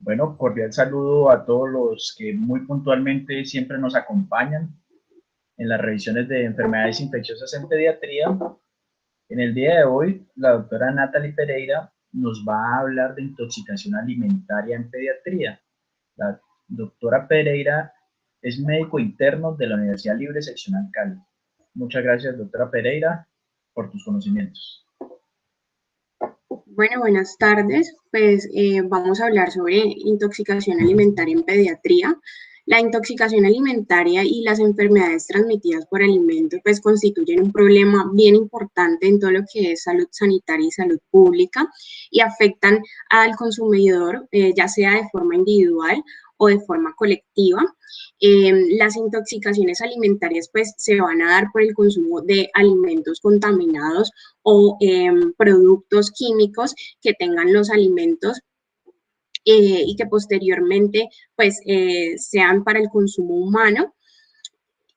Bueno, cordial saludo a todos los que muy puntualmente siempre nos acompañan en las revisiones de enfermedades infecciosas en pediatría. En el día de hoy, la doctora Natalie Pereira nos va a hablar de intoxicación alimentaria en pediatría. La doctora Pereira es médico interno de la Universidad Libre Seccional Cali. Muchas gracias, doctora Pereira, por tus conocimientos. Bueno, buenas tardes. Pues vamos a hablar sobre intoxicación alimentaria en pediatría. La intoxicación alimentaria y las enfermedades transmitidas por alimentos pues constituyen un problema bien importante en todo lo que es salud sanitaria y salud pública y afectan al consumidor ya sea de forma individual o de forma colectiva. Las intoxicaciones alimentarias pues se van a dar por el consumo de alimentos contaminados o productos químicos que tengan los alimentos y que posteriormente pues sean para el consumo humano.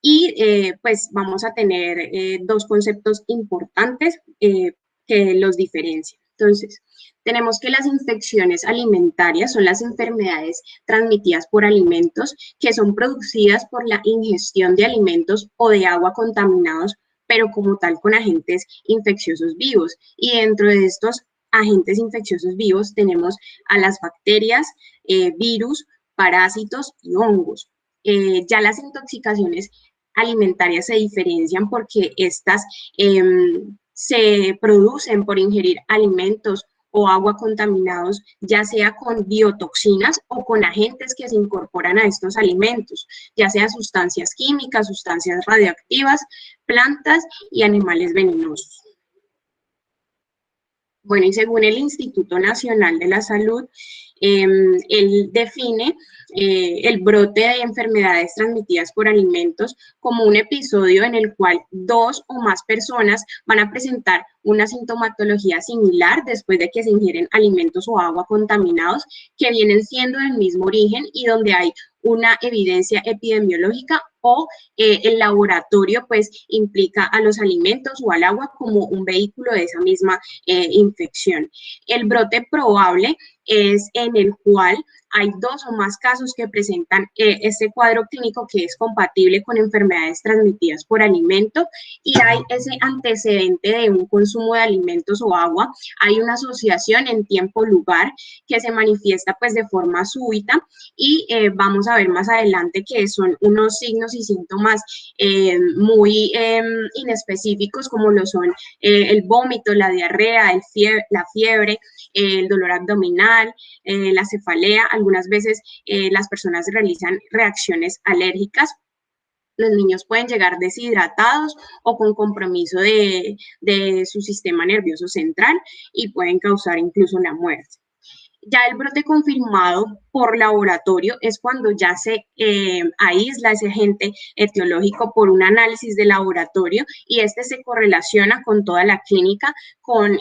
Y pues vamos a tener dos conceptos importantes que los diferencian. Entonces, tenemos que las infecciones alimentarias son las enfermedades transmitidas por alimentos que son producidas por la ingestión de alimentos o de agua contaminados, pero como tal con agentes infecciosos vivos. Y dentro de estos agentes infecciosos vivos tenemos a las bacterias, virus, parásitos y hongos. Ya las intoxicaciones alimentarias se diferencian porque estas se producen por ingerir alimentos o agua contaminados, ya sea con biotoxinas o con agentes que se incorporan a estos alimentos, ya sea sustancias químicas, sustancias radioactivas, plantas y animales venenosos. Bueno, y según el Instituto Nacional de la Salud, él define el brote de enfermedades transmitidas por alimentos como un episodio en el cual dos o más personas van a presentar una sintomatología similar después de que se ingieren alimentos o agua contaminados que vienen siendo del mismo origen y donde hay una evidencia epidemiológica o el laboratorio pues implica a los alimentos o al agua como un vehículo de esa misma infección. El brote probable es en el cual hay dos o más casos que presentan este cuadro clínico que es compatible con enfermedades transmitidas por alimento y hay ese antecedente de un consumo de alimentos o agua, hay una asociación en tiempo-lugar que se manifiesta pues de forma súbita y vamos a ver más adelante que son unos signos y síntomas muy inespecíficos como lo son el vómito, la diarrea, la fiebre, el dolor abdominal, la cefalea. Algunas veces las personas realizan reacciones alérgicas. Los niños pueden llegar deshidratados o con compromiso de su sistema nervioso central y pueden causar incluso la muerte. Ya el brote confirmado por laboratorio es cuando ya se aísla ese agente etiológico por un análisis de laboratorio y este se correlaciona con toda la clínica, con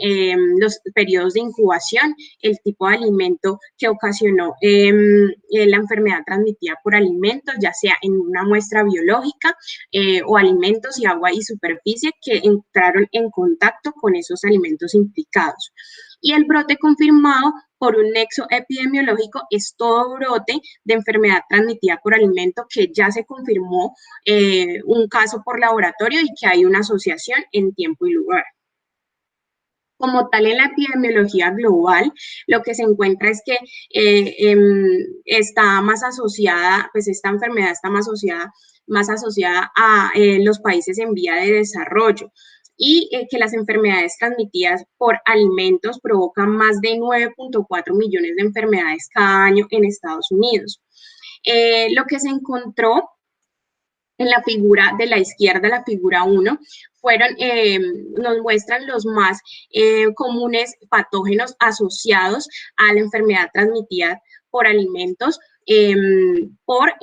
los periodos de incubación, el tipo de alimento que ocasionó la enfermedad transmitida por alimentos, ya sea en una muestra biológica o alimentos y agua y superficie que entraron en contacto con esos alimentos implicados. Y el brote confirmado por un nexo epidemiológico es todo brote de enfermedad transmitida por alimento que ya se confirmó un caso por laboratorio y que hay una asociación en tiempo y lugar. Como tal, en la epidemiología global, lo que se encuentra es que está más asociada, pues esta enfermedad está más asociada a los países en vía de desarrollo y que las enfermedades transmitidas por alimentos provocan más de 9.4 millones de enfermedades cada año en Estados Unidos. Lo que se encontró en la figura de la izquierda, la figura 1, nos muestran los más comunes patógenos asociados a la enfermedad transmitida por alimentos por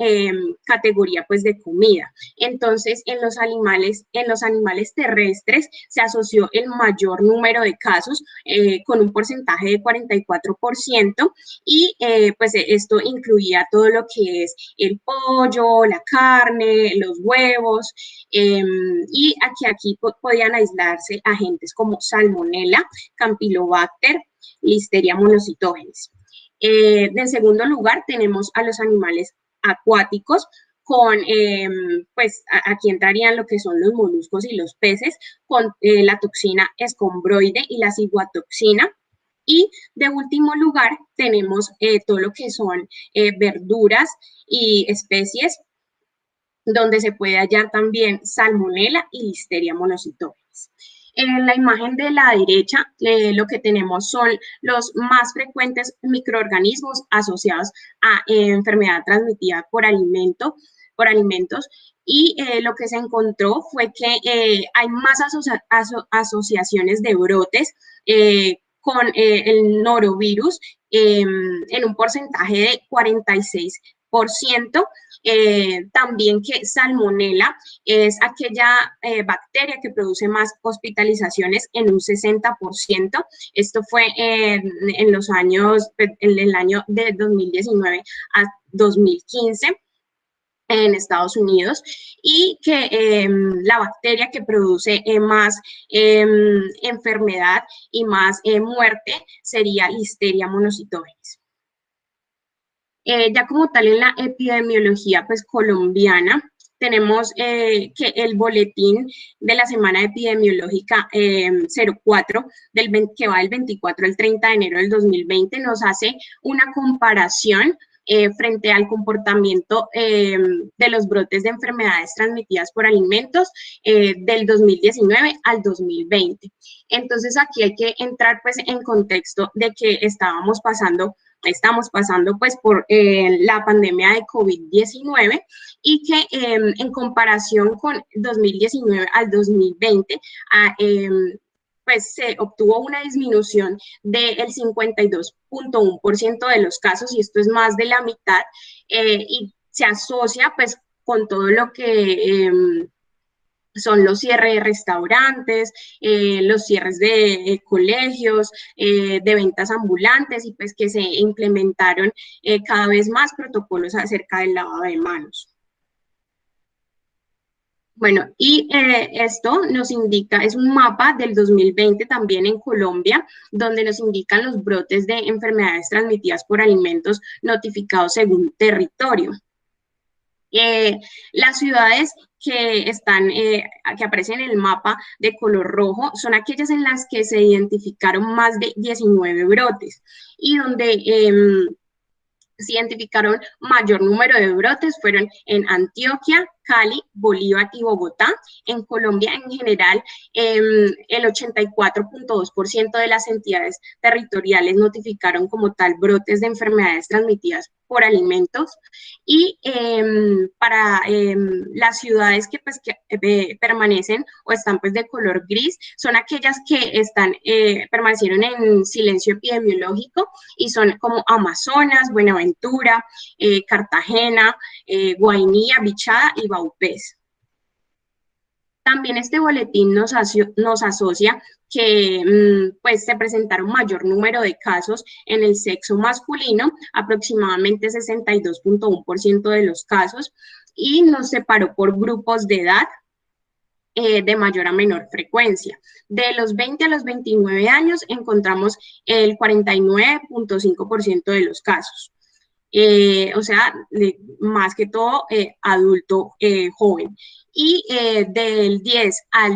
categoría pues de comida. Entonces, en los animales terrestres se asoció el mayor número de casos con un porcentaje de 44% y pues esto incluía todo lo que es el pollo, la carne, los huevos y aquí podían aislarse agentes como Salmonella, Campylobacter, Listeria monocytogenes. En segundo lugar, tenemos a los animales acuáticos, con, pues aquí entrarían lo que son los moluscos y los peces, con la toxina escombroide y la ciguatoxina. Y de último lugar tenemos todo lo que son verduras y especies, donde se puede hallar también salmonela y listeria monocytogenes. En la imagen de la derecha, lo que tenemos son los más frecuentes microorganismos asociados a enfermedad transmitida por alimentos, y lo que se encontró fue que hay más asociaciones de brotes con el norovirus en un porcentaje de 46%. También que salmonela es aquella bacteria que produce más hospitalizaciones en un 60%. Esto fue en los años, en el año de 2019 a 2015 en Estados Unidos, y que la bacteria que produce más enfermedad y más muerte sería Listeria monocytogenes. Ya como tal en la epidemiología pues colombiana, tenemos que el boletín de la semana epidemiológica 04, que va del 24 al 30 de enero del 2020, nos hace una comparación frente al comportamiento de los brotes de enfermedades transmitidas por alimentos del 2019 al 2020. Entonces aquí hay que entrar pues en contexto de que estamos pasando pues por la pandemia de COVID-19, y que en comparación con 2019 al 2020, pues se obtuvo una disminución del 52.1% de los casos, y esto es más de la mitad, y se asocia pues con todo lo que son los cierres de restaurantes, los cierres de colegios, de ventas ambulantes, y pues que se implementaron cada vez más protocolos acerca del lavado de manos. Bueno, y esto nos indica, es un mapa del 2020 también en Colombia, donde nos indican los brotes de enfermedades transmitidas por alimentos notificados según territorio. Las ciudades que aparecen en el mapa de color rojo son aquellas en las que se identificaron más de 19 brotes, y donde se identificaron mayor número de brotes fueron en Antioquia, Cali, Bolívar y Bogotá. En Colombia en general, el 84.2% de las entidades territoriales notificaron como tal brotes de enfermedades transmitidas por alimentos, y para las ciudades que, pues, permanecen o están pues de color gris, son aquellas que permanecieron en silencio epidemiológico, y son como Amazonas, Buenaventura, Cartagena, Guainía, Bichada y Vaupés. También este boletín nos asocia que pues se presentaron mayor número de casos en el sexo masculino, aproximadamente 62.1% de los casos, y nos separó por grupos de edad de mayor a menor frecuencia. De los 20 a los 29 años encontramos el 49.5% de los casos. O sea, más que todo adulto joven. Y del 10 a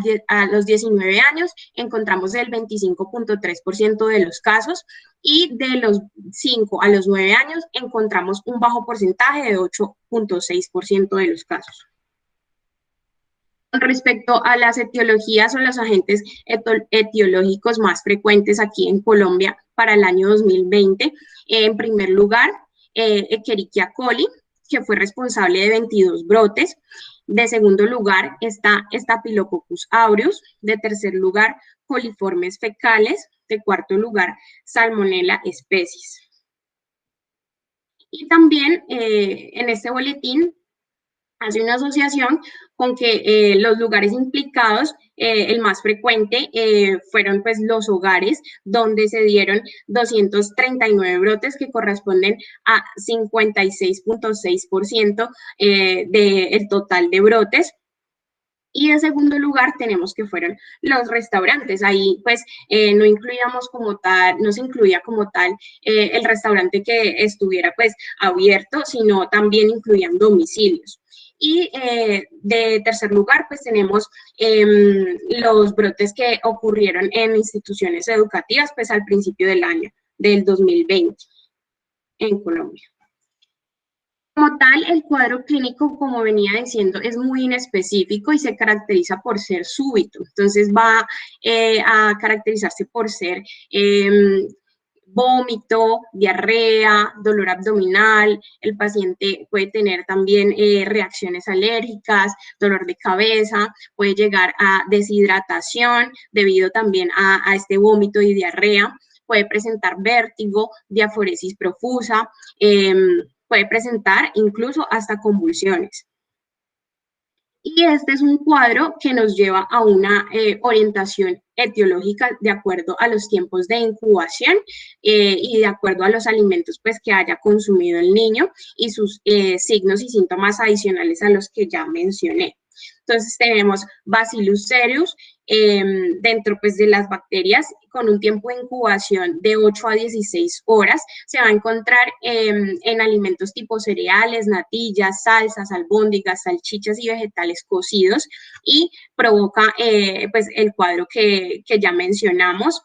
los 19 años encontramos el 25.3% de los casos, y de los 5 a los 9 años encontramos un bajo porcentaje de 8.6% de los casos. Con respecto a las etiologías o los agentes etiológicos más frecuentes aquí en Colombia para el año 2020, en primer lugar, Escherichia coli, que fue responsable de 22 brotes. De segundo lugar está Staphylococcus aureus. De tercer lugar, coliformes fecales. De cuarto lugar, Salmonella species. Y también en este boletín hace una asociación con que los lugares implicados, el más frecuente fueron pues los hogares, donde se dieron 239 brotes que corresponden a 56.6% del total de brotes. Y en segundo lugar tenemos que fueron los restaurantes. Ahí pues no incluíamos como tal, no se incluía como tal el restaurante que estuviera pues abierto, sino también incluían domicilios. Y de tercer lugar, pues tenemos los brotes que ocurrieron en instituciones educativas, pues al principio del año, del 2020, en Colombia. Como tal, el cuadro clínico, como venía diciendo, es muy inespecífico y se caracteriza por ser súbito. Entonces va a caracterizarse por ser vómito, diarrea, dolor abdominal. El paciente puede tener también reacciones alérgicas, dolor de cabeza, puede llegar a deshidratación debido también a este vómito y diarrea. Puede presentar vértigo, diaforesis profusa, puede presentar incluso hasta convulsiones. Y este es un cuadro que nos lleva a una orientación etiológica de acuerdo a los tiempos de incubación y de acuerdo a los alimentos pues, que haya consumido el niño y sus signos y síntomas adicionales a los que ya mencioné. Entonces tenemos Bacillus cereus dentro pues, de las bacterias con un tiempo de incubación de 8 a 16 horas. Se va a encontrar en alimentos tipo cereales, natillas, salsas, albóndigas, salchichas y vegetales cocidos y provoca pues, el cuadro que ya mencionamos.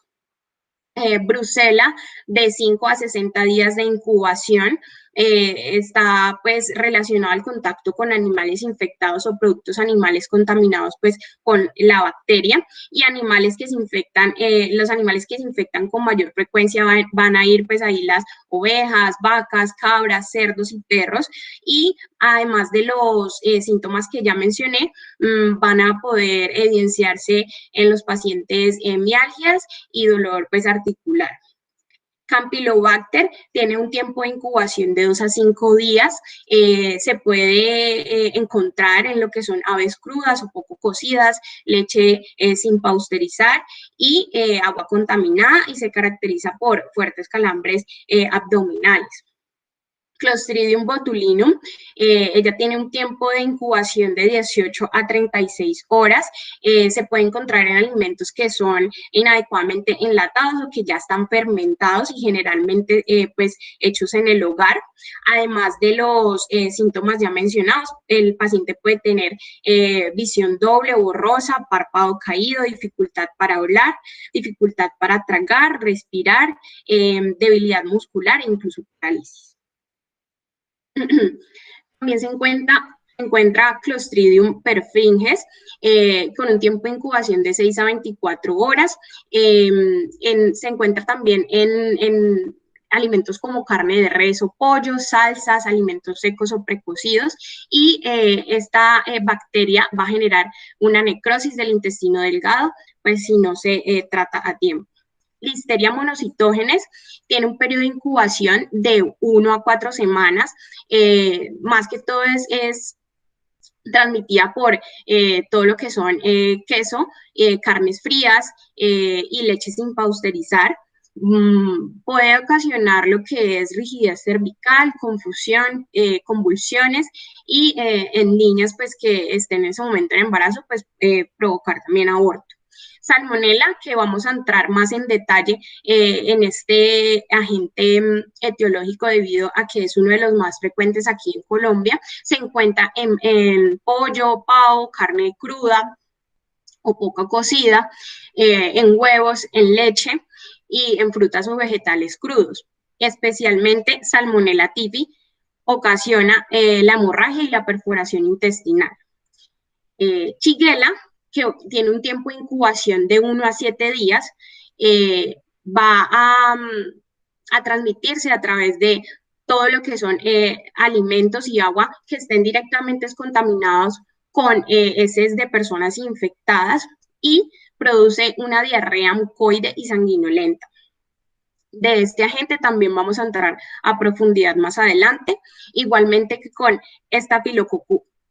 Brucela de 5 a 60 días de incubación, está pues relacionado al contacto con animales infectados o productos animales contaminados pues con la bacteria y animales que se infectan, los animales que se infectan con mayor frecuencia van a ir pues ahí las ovejas, vacas, cabras, cerdos y perros y además de los síntomas que ya mencioné, van a poder evidenciarse en los pacientes mialgias y dolor pues articular. Campylobacter tiene un tiempo de incubación de 2 a 5 días, se puede encontrar en lo que son aves crudas o poco cocidas, leche sin pasteurizar y agua contaminada y se caracteriza por fuertes calambres abdominales. Clostridium botulinum, ella tiene un tiempo de incubación de 18 a 36 horas, se puede encontrar en alimentos que son inadecuadamente enlatados o que ya están fermentados y generalmente pues hechos en el hogar. Además de los síntomas ya mencionados, el paciente puede tener visión doble, borrosa, párpado caído, dificultad para hablar, dificultad para tragar, respirar, debilidad muscular e incluso parálisis. También se encuentra Clostridium perfringens con un tiempo de incubación de 6 a 24 horas. Se encuentra también en alimentos como carne de res o pollo, salsas, alimentos secos o precocidos y esta bacteria va a generar una necrosis del intestino delgado, pues si no se trata a tiempo. Listeria monocitógenes tiene un periodo de incubación de 1 a 4 semanas, más que todo es transmitida por todo lo que son queso, carnes frías y leche sin pasteurizar. Puede ocasionar lo que es rigidez cervical, confusión, convulsiones y en niñas pues que estén en ese momento de embarazo pues provocar también aborto. Salmonella, que vamos a entrar más en detalle en este agente etiológico debido a que es uno de los más frecuentes aquí en Colombia, se encuentra en pollo, pavo, carne cruda o poco cocida, en huevos, en leche y en frutas o vegetales crudos. Especialmente Salmonella typhi ocasiona la hemorragia y la perforación intestinal. Shigella, que tiene un tiempo de incubación de 1 a 7 días, va a transmitirse a través de todo lo que son alimentos y agua que estén directamente contaminados con heces de personas infectadas y produce una diarrea mucoide y sanguinolenta. De este agente también vamos a entrar a profundidad más adelante, igualmente que con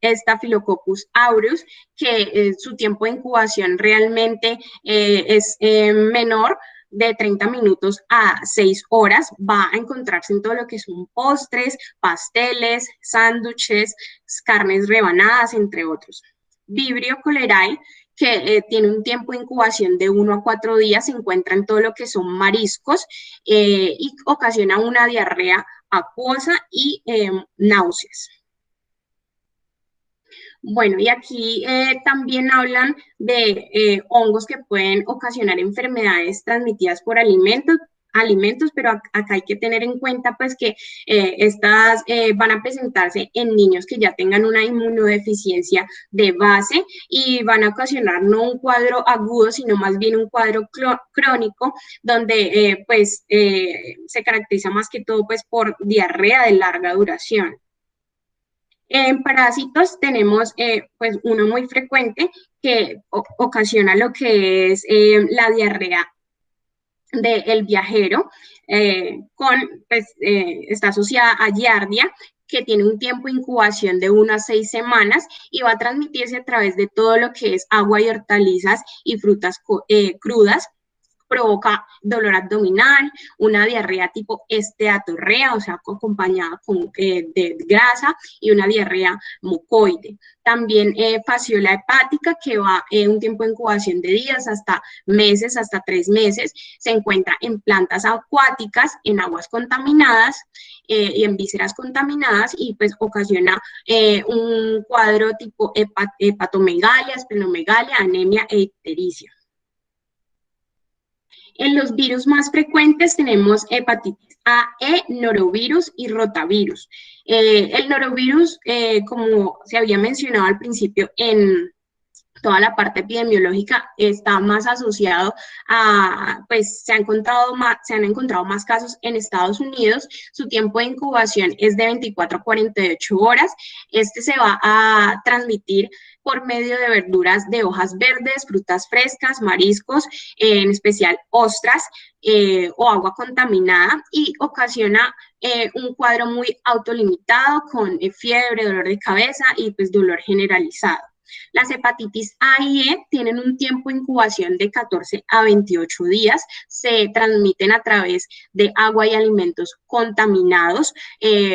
Staphylococcus aureus, que su tiempo de incubación realmente es menor, de 30 minutos a 6 horas, va a encontrarse en todo lo que son postres, pasteles, sándwiches, carnes rebanadas, entre otros. Vibrio cholerae, que tiene un tiempo de incubación de 1 a 4 días, se encuentra en todo lo que son mariscos y ocasiona una diarrea acuosa y náuseas. Bueno, y aquí también hablan de hongos que pueden ocasionar enfermedades transmitidas por alimentos, pero acá hay que tener en cuenta pues que estas van a presentarse en niños que ya tengan una inmunodeficiencia de base y van a ocasionar no un cuadro agudo, sino más bien un cuadro crónico, donde se caracteriza más que todo pues por diarrea de larga duración. En parásitos tenemos pues uno muy frecuente que ocasiona lo que es la diarrea del viajero, está asociada a giardia, que tiene un tiempo de incubación de 1 a 6 semanas y va a transmitirse a través de todo lo que es agua y hortalizas y frutas crudas. Provoca dolor abdominal, una diarrea tipo esteatorrea, o sea, acompañada de grasa, y una diarrea mucoide. También fasciola hepática, que va un tiempo de incubación de días hasta meses, hasta 3 meses. Se encuentra en plantas acuáticas, en aguas contaminadas y en vísceras contaminadas, y pues ocasiona un cuadro tipo hepatomegalia, esplenomegalia, anemia e ictericia. En los virus más frecuentes tenemos hepatitis A, E, norovirus y rotavirus. El norovirus, como se había mencionado al principio en toda la parte epidemiológica, está más asociado a, pues se han encontrado más casos en Estados Unidos. Su tiempo de incubación es de 24 a 48 horas. Este se va a transmitir por medio de verduras de hojas verdes, frutas frescas, mariscos, en especial ostras o agua contaminada, y ocasiona un cuadro muy autolimitado con fiebre, dolor de cabeza y pues dolor generalizado. Las hepatitis A y E tienen un tiempo de incubación de 14 a 28 días, se transmiten a través de agua y alimentos contaminados,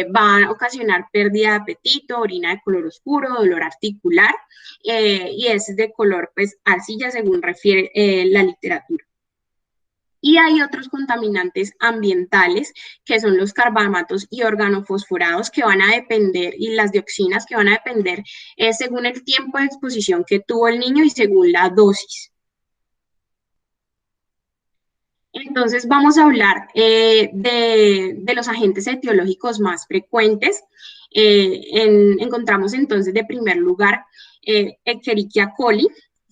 van a ocasionar pérdida de apetito, orina de color oscuro, dolor articular y es de color pues arcilla según refiere la literatura. Y hay otros contaminantes ambientales, que son los carbamatos y organofosforados, que van a depender, y las dioxinas, que van a depender según el tiempo de exposición que tuvo el niño y según la dosis. Entonces vamos a hablar de los agentes etiológicos más frecuentes. Encontramos entonces de primer lugar Escherichia coli,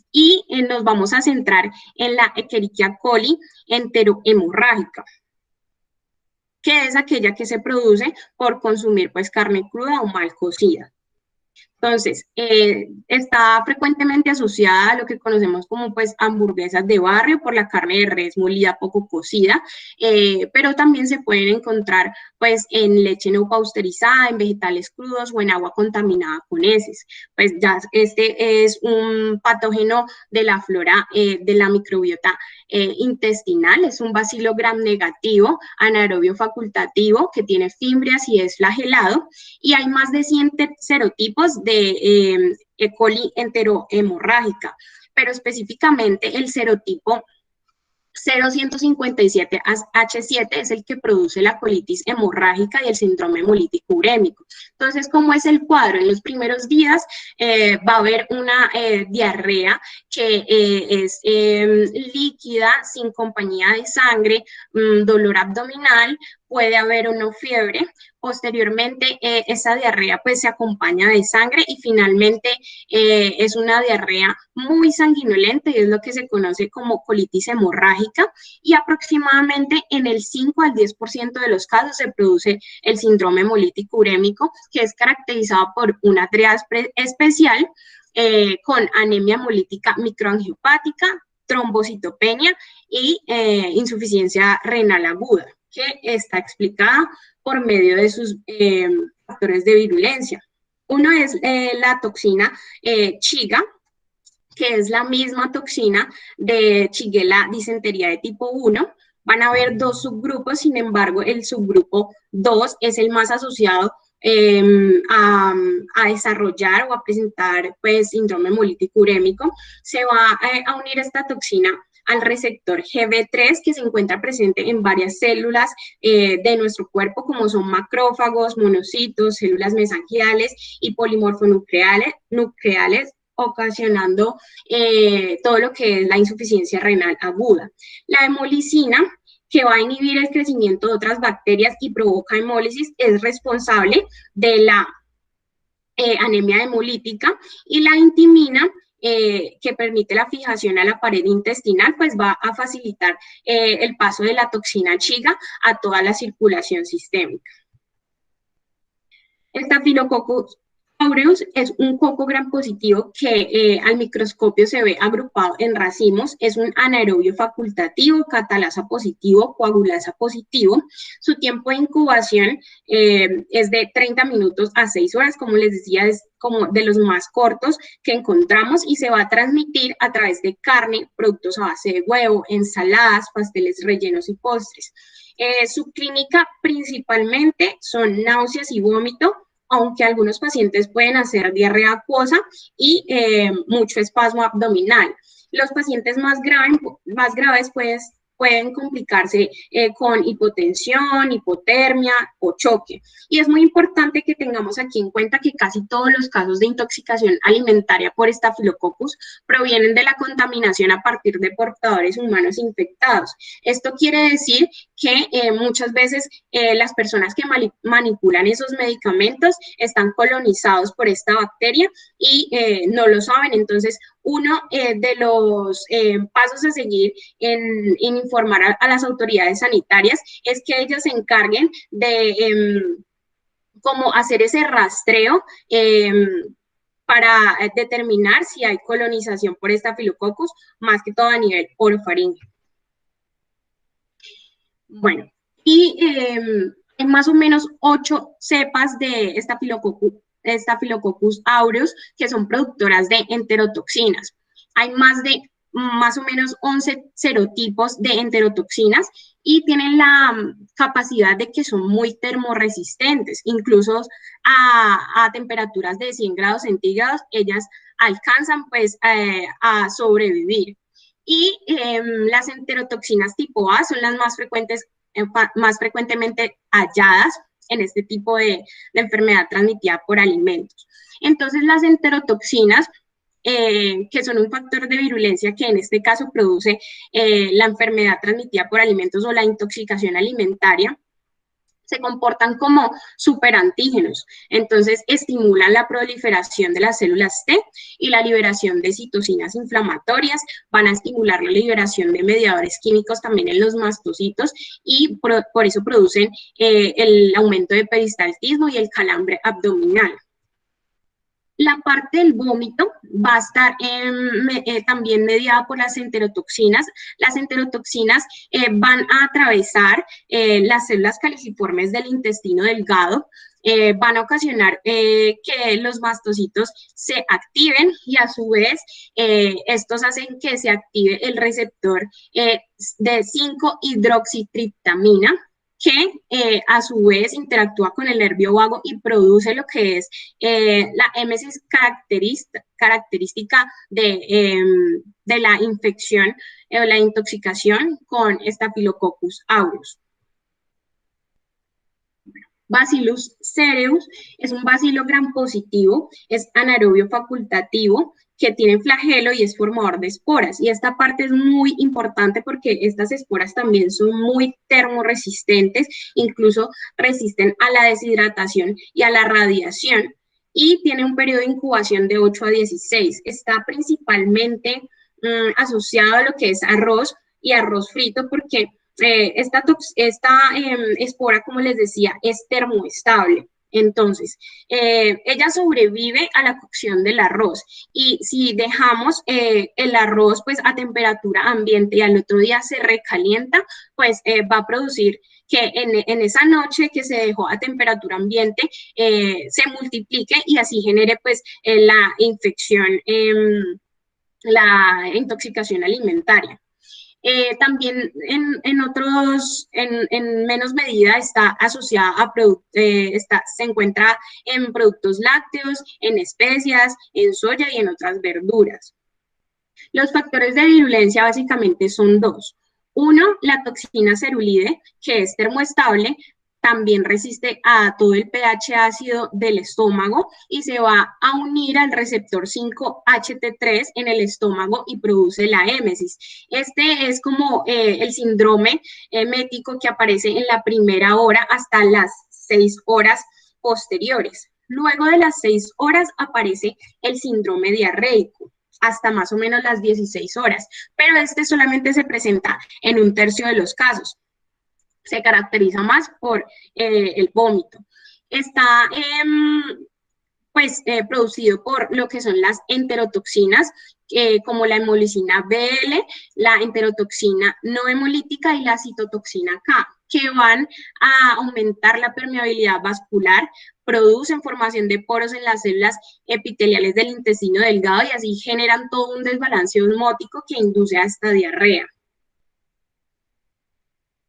y nos vamos a centrar en la Escherichia coli enterohemorrágica, que es aquella que se produce por consumir pues carne cruda o mal cocida. Entonces, está frecuentemente asociada a lo que conocemos como pues hamburguesas de barrio por la carne de res molida poco cocida, pero también se pueden encontrar pues en leche no pasteurizada, en vegetales crudos o en agua contaminada con heces. Pues ya este es un patógeno de la flora de la microbiota intestinal, es un bacilo gram negativo, anaerobio facultativo, que tiene fimbrias y es flagelado, y hay más de 100 serotipos de E. coli enterohemorrágica, pero específicamente el serotipo 0157H7 es el que produce la colitis hemorrágica y el síndrome hemolítico urémico. Entonces, ¿cómo es el cuadro? En los primeros días va a haber una diarrea que es líquida, sin compañía de sangre, dolor abdominal, puede haber una fiebre. Posteriormente, esa diarrea pues se acompaña de sangre y finalmente es una diarrea muy sanguinolenta y es lo que se conoce como colitis hemorrágica, y aproximadamente en el 5 al 10% de los casos se produce el síndrome hemolítico urémico, que es caracterizado por una triada especial con anemia hemolítica microangiopática, trombocitopenia y insuficiencia renal aguda, que está explicada por medio de sus factores de virulencia. Uno es la toxina Chiga, que es la misma toxina de Shigella disentería de tipo 1. Van a haber dos subgrupos, sin embargo, el subgrupo 2 es el más asociado a desarrollar o a presentar pues síndrome hemolítico urémico, se va a unir esta toxina al receptor GB3 que se encuentra presente en varias células de nuestro cuerpo, como son macrófagos, monocitos, células mesangiales y polimorfonucleares, ocasionando todo lo que es la insuficiencia renal aguda. La hemolicina, que va a inhibir el crecimiento de otras bacterias y provoca hemólisis, es responsable de la anemia hemolítica, y la intimina, que permite la fijación a la pared intestinal, pues va a facilitar el paso de la toxina Chiga a toda la circulación sistémica. Staphylococcus aureus es un coco gram positivo que al microscopio se ve agrupado en racimos. Es un anaerobio facultativo, catalasa positivo, coagulasa positivo. Su tiempo de incubación es de 30 minutos a 6 horas, como les decía, es como de los más cortos que encontramos, y se va a transmitir a través de carne, productos a base de huevo, ensaladas, pasteles rellenos y postres. Su clínica principalmente son náuseas y vómito, aunque algunos pacientes pueden hacer diarrea acuosa y mucho espasmo abdominal. Los pacientes más graves pues, pueden complicarse con hipotensión, hipotermia o choque. Y es muy importante que tengamos aquí en cuenta que casi todos los casos de intoxicación alimentaria por Staphylococcus provienen de la contaminación a partir de portadores humanos infectados. Esto quiere decir que muchas veces las personas que manipulan esos medicamentos están colonizados por esta bacteria y no lo saben. Entonces, uno de los pasos a seguir en informar a las autoridades sanitarias es que ellas se encarguen de cómo hacer ese rastreo para determinar si hay colonización por Staphylococcus, más que todo a nivel orofaringeo. Bueno, y hay más o menos 8 cepas de Staphylococcus aureus que son productoras de enterotoxinas. Hay más o menos 11 serotipos de enterotoxinas y tienen la capacidad de que son muy termorresistentes, incluso a temperaturas de 100 grados centígrados, ellas alcanzan pues a sobrevivir. Y las enterotoxinas tipo A son las más frecuentemente halladas en este tipo de enfermedad transmitida por alimentos. Entonces, las enterotoxinas, que son un factor de virulencia que en este caso produce la enfermedad transmitida por alimentos o la intoxicación alimentaria, se comportan como superantígenos. Entonces, estimulan la proliferación de las células T y la liberación de citocinas inflamatorias, van a estimular la liberación de mediadores químicos también en los mastocitos y por eso producen el aumento de peristaltismo y el calambre abdominal. La parte del vómito va a estar también mediada por las enterotoxinas. Las enterotoxinas van a atravesar las células caliciformes del intestino delgado, van a ocasionar que los mastocitos se activen y a su vez estos hacen que se active el receptor de 5-hidroxitriptamina, que a su vez interactúa con el nervio vago y produce lo que es la émesis característica de la infección o la intoxicación con Staphylococcus aureus. Bacillus cereus es un bacilo gram positivo, es anaerobio facultativo, que tiene flagelo y es formador de esporas. Y esta parte es muy importante porque estas esporas también son muy termorresistentes, incluso resisten a la deshidratación y a la radiación. Y tiene un periodo de incubación de 8 a 16. Está principalmente asociado a lo que es arroz y arroz frito porque esta espora, como les decía, es termoestable. Entonces, ella sobrevive a la cocción del arroz y si dejamos el arroz pues a temperatura ambiente y al otro día se recalienta, pues va a producir que en esa noche que se dejó a temperatura ambiente se multiplique y así genere pues la infección, la intoxicación alimentaria. También en menos medida está asociada a se encuentra en productos lácteos, en especias, en soya y en otras verduras. Los factores de virulencia básicamente son dos. Uno, la toxina cerulide, que es termoestable, también resiste a todo el pH ácido del estómago y se va a unir al receptor 5-HT3 en el estómago y produce la émesis. Este es como el síndrome emético que aparece en la primera hora hasta las 6 horas posteriores. Luego de las 6 horas aparece el síndrome diarreico hasta más o menos las 16 horas, pero este solamente se presenta en 1/3 de los casos. Se caracteriza más por el vómito. Está producido por lo que son las enterotoxinas, como la hemolicina BL, la enterotoxina no hemolítica y la citotoxina K, que van a aumentar la permeabilidad vascular, producen formación de poros en las células epiteliales del intestino delgado y así generan todo un desbalance osmótico que induce a esta diarrea.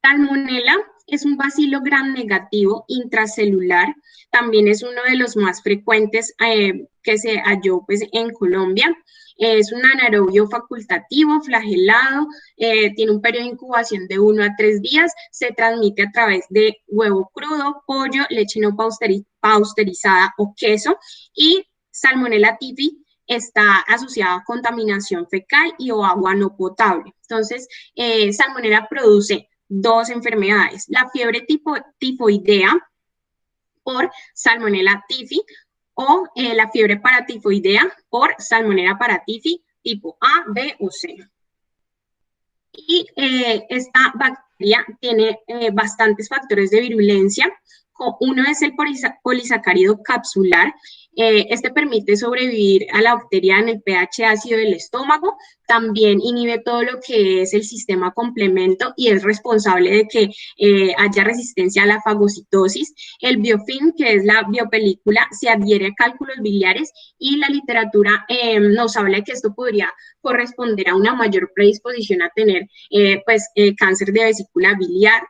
Salmonella es un bacilo gram negativo intracelular, también es uno de los más frecuentes que se halló pues, en Colombia. Es un anaerobio facultativo, flagelado, tiene un periodo de incubación de 1 a 3 días, se transmite a través de huevo crudo, pollo, leche no pasteurizada o queso, y Salmonella typhi está asociada a contaminación fecal y o agua no potable. Entonces, Salmonella produce dos enfermedades, la fiebre tifoidea por Salmonella typhi o la fiebre paratifoidea por Salmonella paratifi tipo A, B o C. Y esta bacteria tiene bastantes factores de virulencia. Uno es el polisacárido capsular. Este permite sobrevivir a la bacteria en el pH ácido del estómago. También inhibe todo lo que es el sistema complemento y es responsable de que haya resistencia a la fagocitosis. El biofilm, que es la biopelícula, se adhiere a cálculos biliares y la literatura nos habla de que esto podría corresponder a una mayor predisposición a tener cáncer de vesícula biliar.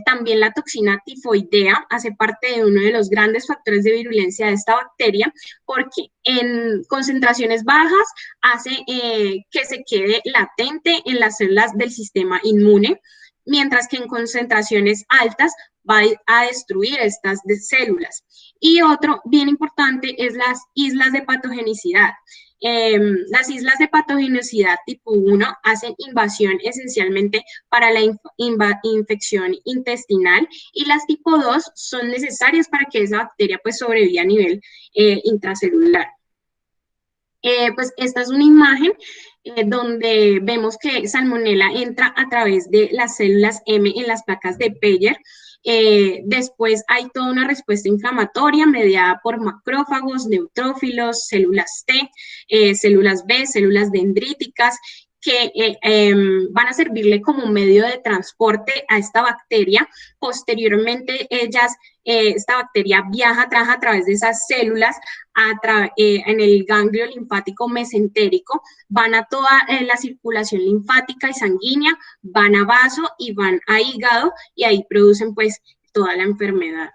También la toxina tifoidea hace parte de uno de los grandes factores de virulencia de esta bacteria porque en concentraciones bajas hace que se quede latente en las células del sistema inmune, mientras que en concentraciones altas va a destruir estas células. Y otro bien importante es las islas de patogenicidad. Las islas de patogenosidad tipo 1 hacen invasión esencialmente para la infección intestinal y las tipo 2 son necesarias para que esa bacteria pues sobreviva a nivel intracelular. Pues esta es una imagen donde vemos que Salmonella entra a través de las células M en las placas de Peyer. Después hay toda una respuesta inflamatoria mediada por macrófagos, neutrófilos, células T, células B, células dendríticas, que van a servirle como medio de transporte a esta bacteria. Posteriormente, esta bacteria trabaja a través de esas células en el ganglio linfático mesentérico, van a toda la circulación linfática y sanguínea, van a vaso y van a hígado y ahí producen pues toda la enfermedad.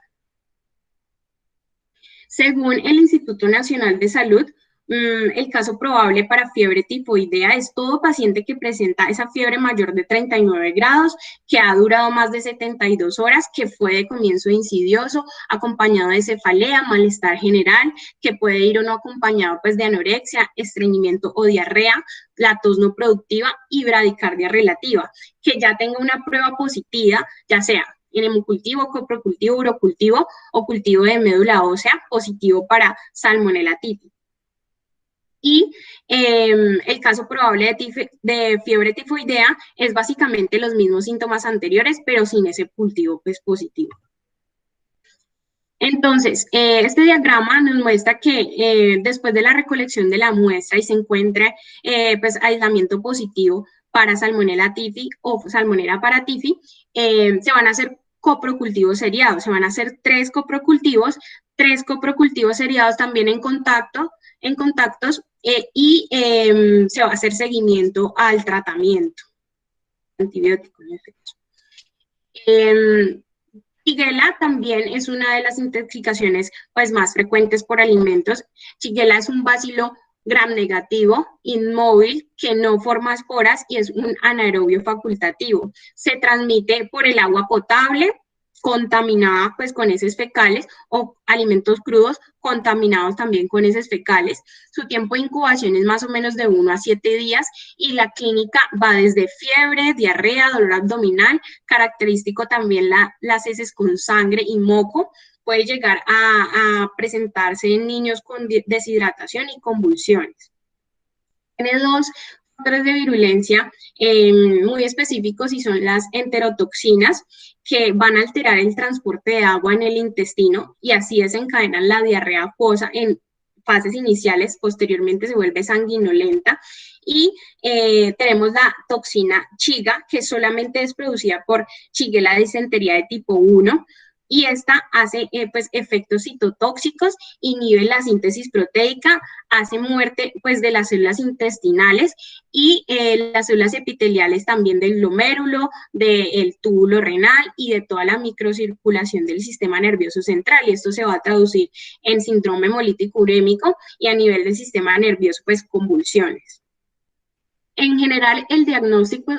Según el Instituto Nacional de Salud, el caso probable para fiebre tifoidea es todo paciente que presenta esa fiebre mayor de 39 grados, que ha durado más de 72 horas, que fue de comienzo insidioso, acompañado de cefalea, malestar general, que puede ir o no acompañado pues de anorexia, estreñimiento o diarrea, la tos no productiva y bradicardia relativa, que ya tenga una prueba positiva, ya sea en hemocultivo, coprocultivo, urocultivo o cultivo de médula ósea positivo para Salmonella typhi. Y el caso probable de fiebre tifoidea es básicamente los mismos síntomas anteriores, pero sin ese cultivo pues, positivo. Entonces, este diagrama nos muestra que después de la recolección de la muestra y se encuentra pues, aislamiento positivo para Salmonella typhi o Salmonella paratifi, se van a hacer coprocultivos seriados, se van a hacer 3 coprocultivos seriados también en contactos y se va a hacer seguimiento al tratamiento. antibiótico en efecto. Shigella también es una de las intoxicaciones pues, más frecuentes por alimentos. Shigella es un bacilo gram negativo, inmóvil, que no forma esporas y es un anaerobio facultativo. Se transmite por el agua potable, contaminada pues con heces fecales, o alimentos crudos contaminados también con heces fecales. Su tiempo de incubación es más o menos de 1 a 7 días y la clínica va desde fiebre, diarrea, dolor abdominal, característico también las heces con sangre y moco. Puede llegar a presentarse en niños con deshidratación y convulsiones. Tiene dos factores de virulencia muy específicos y son las enterotoxinas, que van a alterar el transporte de agua en el intestino y así desencadenan la diarrea acuosa en fases iniciales, posteriormente se vuelve sanguinolenta. Y tenemos la toxina Chiga, que solamente es producida por Shigella disentería de tipo 1, y esta hace pues, efectos citotóxicos, inhibe la síntesis proteica, hace muerte pues, de las células intestinales y las células epiteliales también del glomérulo, del túbulo renal y de toda la microcirculación del sistema nervioso central, y esto se va a traducir en síndrome hemolítico urémico y a nivel del sistema nervioso, pues convulsiones. En general, el diagnóstico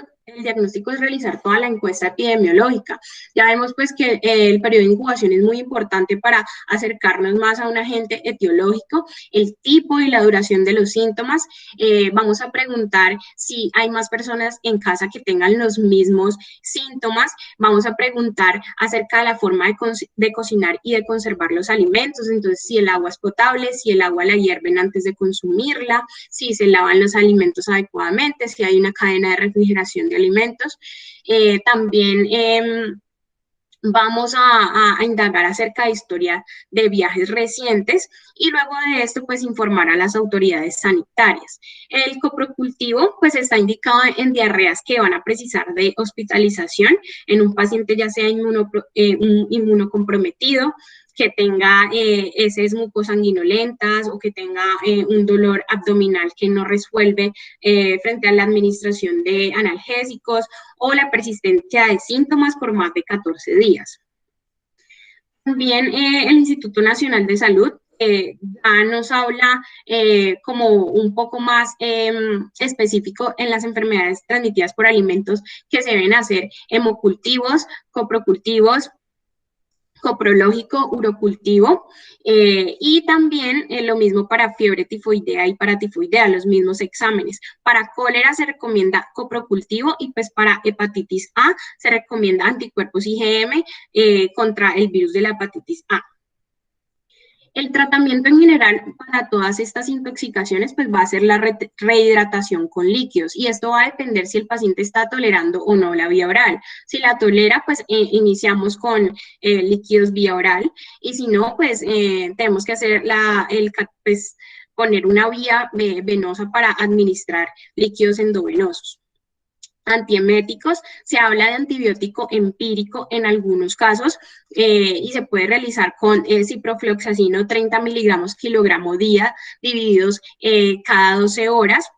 es realizar toda la encuesta epidemiológica. Ya vemos pues que el periodo de incubación es muy importante para acercarnos más a un agente etiológico, el tipo y la duración de los síntomas. Vamos a preguntar si hay más personas en casa que tengan los mismos síntomas. Vamos a preguntar acerca de la forma de cocinar y de conservar los alimentos, entonces si el agua es potable, si el agua la hierven antes de consumirla, si se lavan los alimentos adecuadamente, si hay una cadena de refrigeración de alimentos. También vamos a indagar acerca de historia de viajes recientes y luego de esto pues informar a las autoridades sanitarias. El coprocultivo pues está indicado en diarreas que van a precisar de hospitalización en un paciente ya sea inmunocomprometido, que tenga heces mucosanguinolentas o que tenga un dolor abdominal que no resuelve frente a la administración de analgésicos, o la persistencia de síntomas por más de 14 días. También el Instituto Nacional de Salud ya nos habla como un poco más específico en las enfermedades transmitidas por alimentos que se deben hacer: hemocultivos, coprocultivos, coprológico, urocultivo, y también lo mismo para fiebre tifoidea y paratifoidea, los mismos exámenes. Para cólera se recomienda coprocultivo y pues para hepatitis A se recomienda anticuerpos IgM contra el virus de la hepatitis A. El tratamiento en general para todas estas intoxicaciones pues va a ser la rehidratación con líquidos, y esto va a depender si el paciente está tolerando o no la vía oral. Si la tolera, pues iniciamos con líquidos vía oral, y si no, pues tenemos que hacer pues, poner una vía venosa para administrar líquidos endovenosos. Antieméticos, se habla de antibiótico empírico en algunos casos y se puede realizar con ciprofloxacino 30 miligramos kilogramo día divididos cada 12 horas.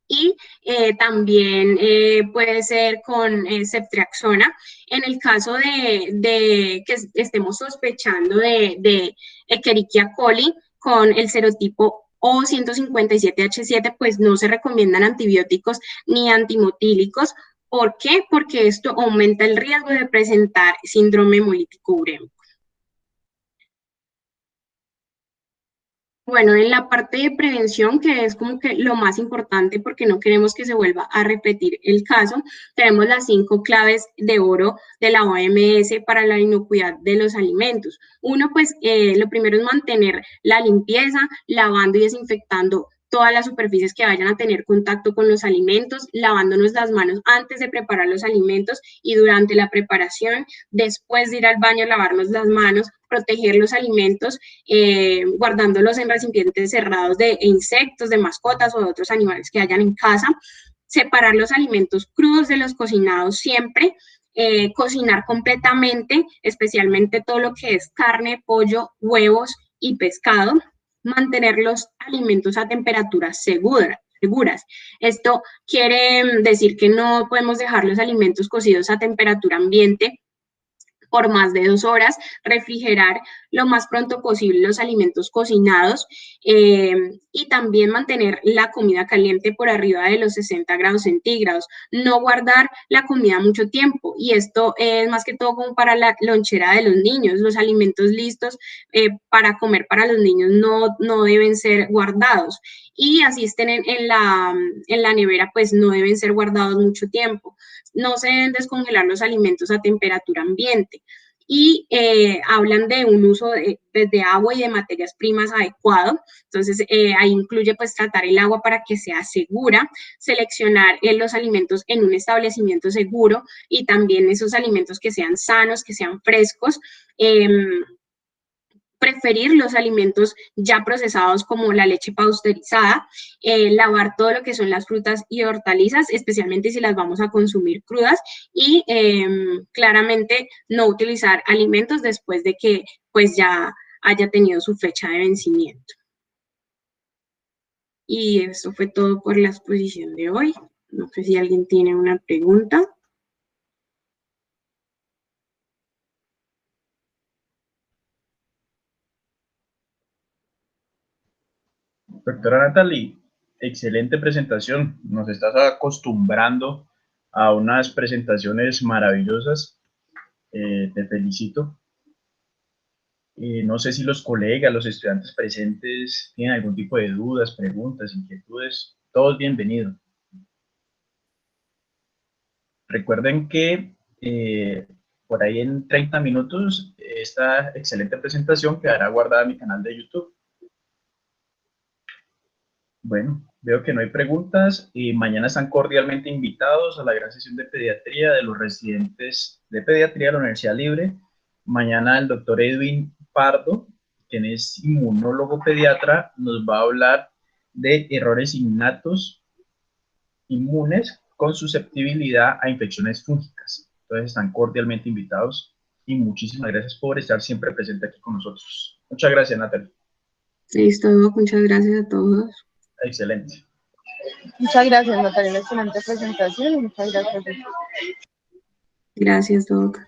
Y también puede ser con ceftriaxona en el caso de que estemos sospechando de Escherichia coli con el serotipo O157H7, pues no se recomiendan antibióticos ni antimotílicos. ¿Por qué? Porque esto aumenta el riesgo de presentar síndrome hemolítico urémico. Bueno, en la parte de prevención, que es como que lo más importante porque no queremos que se vuelva a repetir el caso, tenemos las 5 claves de oro de la OMS para la inocuidad de los alimentos. Uno, pues, lo primero es mantener la limpieza, lavando y desinfectando todas las superficies que vayan a tener contacto con los alimentos, lavándonos las manos antes de preparar los alimentos y durante la preparación, después de ir al baño, lavarnos las manos, proteger los alimentos, guardándolos en recipientes cerrados de insectos, de mascotas o de otros animales que hayan en casa, separar los alimentos crudos de los cocinados siempre, cocinar completamente, especialmente todo lo que es carne, pollo, huevos y pescado, mantener los alimentos a temperatura segura. seguras. Esto quiere decir que no podemos dejar los alimentos cocidos a temperatura ambiente por más de 2 horas, refrigerar lo más pronto posible los alimentos cocinados y también mantener la comida caliente por arriba de los 60 grados centígrados. No guardar la comida mucho tiempo, y esto es más que todo como para la lonchera de los niños. Los alimentos listos para comer para los niños no deben ser guardados, y así estén en la nevera, pues no deben ser guardados mucho tiempo. No se deben descongelar los alimentos a temperatura ambiente. Y hablan de un uso de agua y de materias primas adecuado. Entonces, ahí incluye pues tratar el agua para que sea segura, seleccionar los alimentos en un establecimiento seguro, y también esos alimentos que sean sanos, que sean frescos. Preferir los alimentos ya procesados como la leche pasteurizada, lavar todo lo que son las frutas y hortalizas, especialmente si las vamos a consumir crudas, y claramente no utilizar alimentos después de que pues ya haya tenido su fecha de vencimiento. Y eso fue todo por la exposición de hoy. No sé si alguien tiene una pregunta. Doctora Natalie, excelente presentación. Nos estás acostumbrando a unas presentaciones maravillosas. Te felicito. No sé si los colegas, los estudiantes presentes tienen algún tipo de dudas, preguntas, inquietudes. Todos bienvenidos. Recuerden que por ahí en 30 minutos esta excelente presentación quedará guardada en mi canal de YouTube. Bueno, veo que no hay preguntas y mañana están cordialmente invitados a la gran sesión de pediatría de los residentes de pediatría de la Universidad Libre. Mañana el doctor Edwin Pardo, quien es inmunólogo pediatra, nos va a hablar de errores innatos inmunes con susceptibilidad a infecciones fúngicas. Entonces están cordialmente invitados y muchísimas gracias por estar siempre presente aquí con nosotros. Muchas gracias, Natalie. Listo, muchas gracias a todos. Excelente. Muchas gracias, Natalia, excelente presentación y muchas gracias. Gracias, Doc.